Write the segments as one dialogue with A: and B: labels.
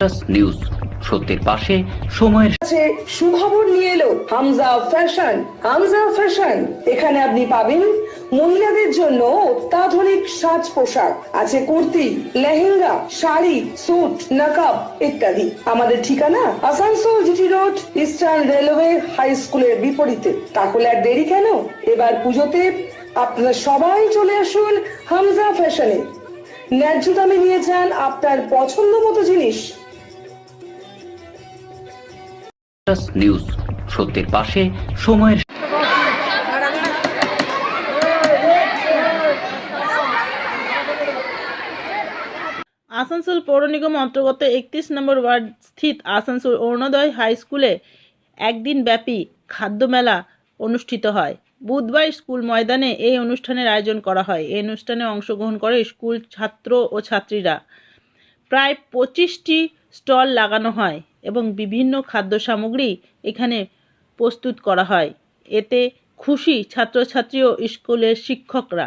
A: News সত্যের পাশে সময়ের
B: সুখবর নিয়ে এলো হামজা ফ্যাশন। হামজা ফ্যাশন, এখানে আপনি পাবেন মহিলাদের জন্য অত্যাধুনিক সাজ পোশাক, আছে কুর্তি, লেহেঙ্গা, শাড়ি, স্যুট, নকাব ইত্যাদি। আমাদের ঠিকানা Asansol GT road, Eastern Railway high স্কুলের বিপরীতে। তাহলে আর দেরি কেন, এবার পুজোতে আপনারা সবাই চলে আসুন হামজা ফ্যাশনে। ন্যায্য দামে নিয়ে যান আপনার পছন্দ মতো জিনিস।
A: নিউজ সত্যের পাশে সময়ের
C: আসানসোল পৌর নিগম অন্তর্গত 31 নম্বর ওয়ার্ড স্থিত আসানসোল অরুণোদয় হাই স্কুলে একদিন ব্যাপী খাদ্যমেলা অনুষ্ঠিত হয়। বুধবার স্কুল ময়দানে এই অনুষ্ঠানের আয়োজন করা হয়। এই অনুষ্ঠানে অংশগ্রহণ করে স্কুল ছাত্র ও ছাত্রীরা। প্রায় 25টি স্টল লাগানো হয় এবং বিভিন্ন খাদ্য সামগ্রী এখানে প্রস্তুত করা হয়। এতে খুশি ছাত্রছাত্রী ও স্কুলের শিক্ষকরা।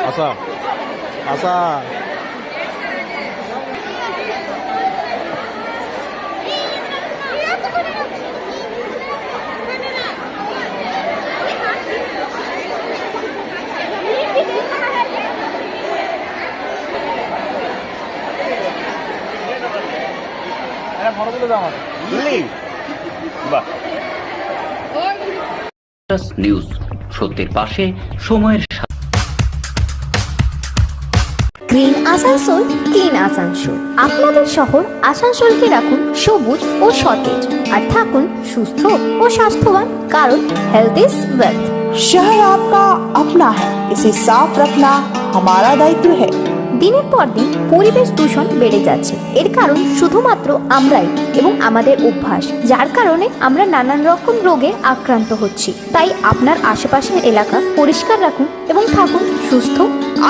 D: আসা আসা
A: নিউজ সত্যের পাশে সময়ের
E: গ্রিন আসানসোল, ক্লিন আসানসোল। আপনাদের শহর আসানসোলকে রাখুন সবুজ ও সতেজ, আর থাকুন সুস্থ ও স্বাস্থ্যবান, কারণ হেলথ ইজ ওয়েলথ।
F: शहर आपका अपना है, इसे साफ रखना हमारा दायित्व है।
E: দিনের পর দিন পরিবেশ দূষণ বেড়ে যাচ্ছে। এর কারণ শুধুমাত্র আমরাই এবং আমাদের অভ্যাস, যার কারণে আমরা নানান রকম রোগে আক্রান্ত হচ্ছি। তাই আপনার আশেপাশের এলাকা পরিষ্কার রাখুন এবং থাকুন সুস্থ।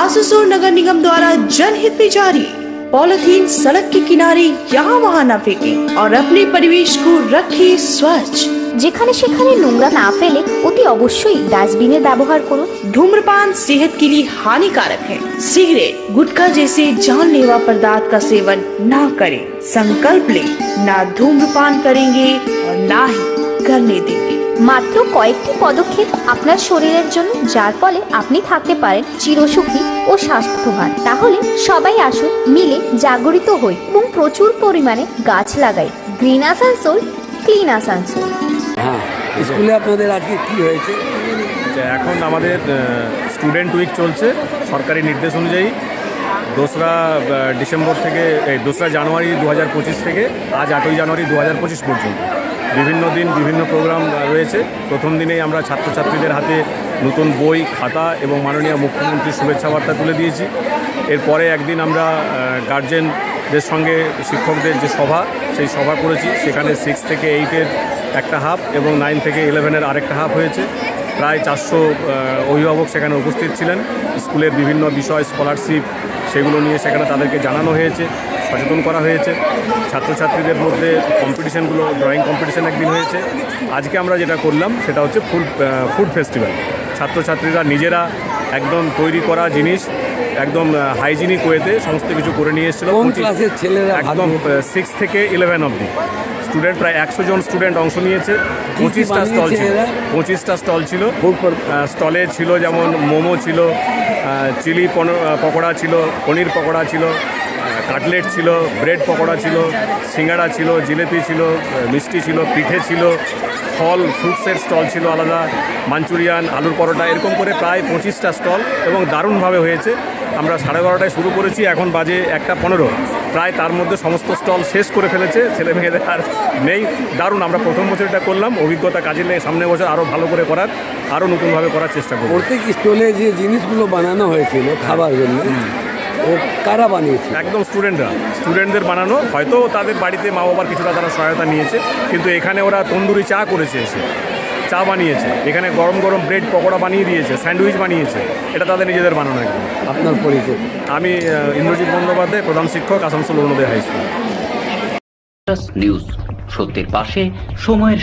F: आसुसोल नगर निगम द्वारा जनहित में जारी। पॉलिथीन सड़क के किनारे यहाँ वहाँ न फेंकें और अपने परिवेश को रखें स्वच्छ।
E: যেখানে সেখানে নোংরা না ফেলে অতি অবশ্যই ডাস্টবিনের ব্যবহার করুন।
F: धूम्रपान सेहत के लिए हानिकारक है। सिगरेट, गुटखा जैसे जानलेवा पदार्थ का सेवन न करें। संकल्प ले, ना धूम्रपान करेंगे और ना ही करने देंगे।
E: মাত্র কয়েকটি পদক্ষেপ আপনার শরীরের জন্য, যার ফলে আপনি থাকতে পারেন চিরসুখী ও স্বাস্থ্যবান। তাহলে সবাই আসুন, মিলে জাগরিত হই এবং প্রচুর পরিমাণে গাছ লাগাই। Green Asansol, clean Asansol.
G: স্কুলে আপনাদের আজকে কি হয়েছে?
D: এখন আমাদের স্টুডেন্ট উইক চলছে সরকারি নির্দেশ অনুযায়ী। 2রা ডিসেম্বর থেকে 2রা জানুয়ারি 2025 থেকে আজ 8ই জানুয়ারি 2025 পর্যন্ত বিভিন্ন দিন বিভিন্ন প্রোগ্রাম রয়েছে। প্রথম দিনেই আমরা ছাত্রছাত্রীদের হাতে নতুন বই, খাতা এবং মাননীয় মুখ্যমন্ত্রীর শুভেচ্ছা বার্তা তুলে দিয়েছি। এরপরে একদিন আমরা গার্জেনদের সঙ্গে শিক্ষকদের যে সভা, সেই সভা করেছি। সেখানে 6 থেকে 8-এর একটা হাফ এবং 9 থেকে 11-এর আরেকটা হাফ হয়েছে। প্রায় 400 অভিভাবক সেখানে উপস্থিত ছিলেন। স্কুলের বিভিন্ন বিষয়, স্কলারশিপ, সেগুলো নিয়ে সেখানে তাদেরকে জানানো হয়েছে, সচেতন করা হয়েছে। ছাত্রছাত্রীদের মধ্যে কম্পিটিশানগুলো, ড্রয়িং কম্পিটিশান একদিন হয়েছে। আজকে আমরা যেটা করলাম সেটা হচ্ছে ফুড ফেস্টিভ্যাল। ছাত্রছাত্রীরা নিজেরা একদম তৈরি করা জিনিস একদম হাইজিনিক ওয়েতে সমস্ত কিছু করে নিয়ে এসেছিল।
G: কোন ক্লাসের ছেলেরা?
D: একদম 6 থেকে 11 অবধি স্টুডেন্ট প্রায় 100 জন স্টুডেন্ট অংশ নিয়েছে। 25টা স্টল ছিল, 25টা স্টল ছিল। স্টলে ছিল যেমন মোমো ছিল, চিলি পকোড়া ছিল, পনির পকোড়া ছিল, কাটলেট ছিল, ব্রেড পকোড়া ছিল, সিঙ্গাড়া ছিল, জিলেপি ছিল, মিষ্টি ছিল, পিঠে ছিল, ফল ফ্রুটসের স্টল ছিল আলাদা, মাঞ্চুরিয়ান, আলুর পরোটা, এরকম করে প্রায় 25টা স্টল এবং দারুণভাবে হয়েছে। আমরা 12:30টায় শুরু করেছি, এখন বাজে 1:15। প্রায় তার মধ্যে সমস্ত স্টল শেষ করে ফেলেছে, ছেলে মেয়েদের আর নেই। দারুণ, আমরা প্রথম বছর এটা করলাম, অভিজ্ঞতা কাজে লেগে সামনের বছর আরও ভালো করে করার, আরও নতুনভাবে করার চেষ্টা করব।
G: প্রত্যেক স্টলে যে জিনিসগুলো বানানো হয়েছিল খাবার জন্য, ও কারা বানিয়েছে?
D: একদম স্টুডেন্টদের বানানো। হয়তো তাদের বাড়িতে মা বাবার কিছুটা তারা সহায়তা নিয়েছে, কিন্তু এখানে ওরা তন্দুরি চা করেছে, এসে চা বানিয়েছে, এখানে গরম গরম ব্রেড পকোড়া বানিয়ে দিয়েছে, স্যান্ডউইচ বানিয়েছে, এটা তাদের নিজেদের বানানো একদম।
G: আপনার পরিচয়?
D: আমি ইন্দ্রজিৎ বন্দ্যোপাধ্যায়, প্রধান শিক্ষক, আসানসোল অরুণোদয় হাই স্কুল।
A: নিউজ, সত্যের পাশে সময়ের